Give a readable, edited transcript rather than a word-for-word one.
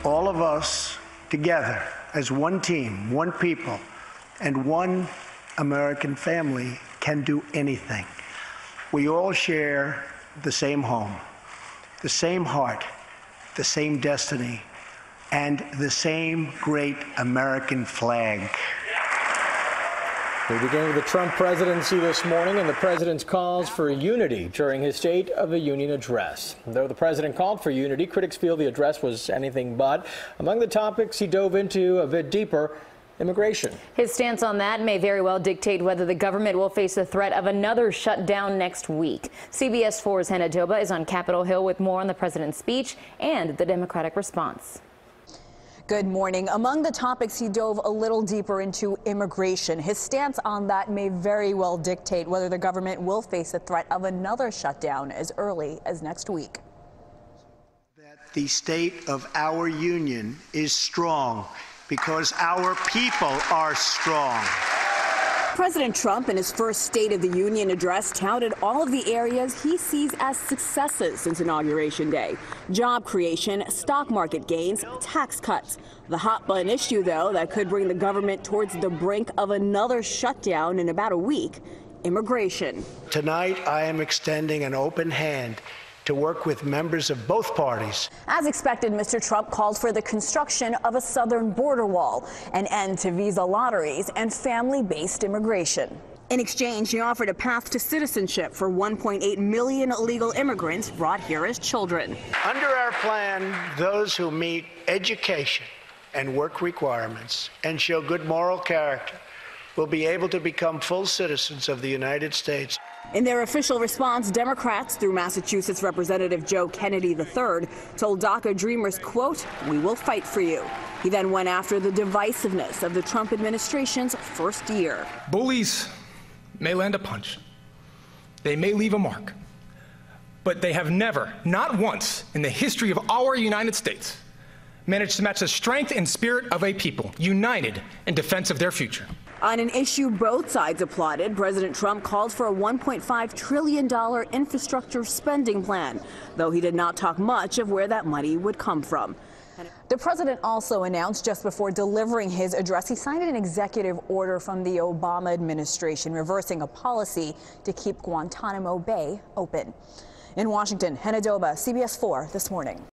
all of us together as one team, one people, and one American family can do anything. We all share the same home, the same heart, the same destiny, and the same great American flag. We begin with the Trump presidency this morning and the president's calls for unity during his State of the Union address. Though the president called for unity, critics feel the address was anything but. Among the topics he dove into a bit deeper, immigration. His stance on that may very well dictate whether the government will face the threat of another shutdown next week. CBS 4's Hannah Doba is on Capitol Hill with more on the president's speech and the Democratic response. Good morning. Among the topics he dove a little deeper into immigration. His stance on that may very well dictate whether the government will face the threat of another shutdown as early as next week. That the state of our union is strong because our people are strong. President Trump, in his first State of the Union address, touted all of the areas he sees as successes since Inauguration Day. Job creation, stock market gains, tax cuts. The hot-button issue, though, that could bring the government towards the brink of another shutdown in about a week, immigration. Tonight, I am extending an open hand to work with members of both parties. As expected, Mr. Trump called for the construction of a southern border wall, an end to visa lotteries, and family-based immigration. In exchange, he offered a path to citizenship for 1.8 million illegal immigrants brought here as children. Under our plan, those who meet education and work requirements and show good moral character will be able to become full citizens of the United States. In their official response, Democrats, through Massachusetts Representative Joe Kennedy III, told DACA Dreamers, quote, "We will fight for you." He then went after the divisiveness of the Trump administration's first year. Bullies may land a punch. They may leave a mark. But they have never, not once in the history of our United States, managed to match the strength and spirit of a people united in defense of their future. On an issue both sides applauded, President Trump called for a $1.5 trillion infrastructure spending plan, though he did not talk much of where that money would come from. The president also announced just before delivering his address, he signed an executive order from the Obama administration reversing a policy to keep Guantanamo Bay open. In Washington, Hannah Doba, CBS 4 this morning.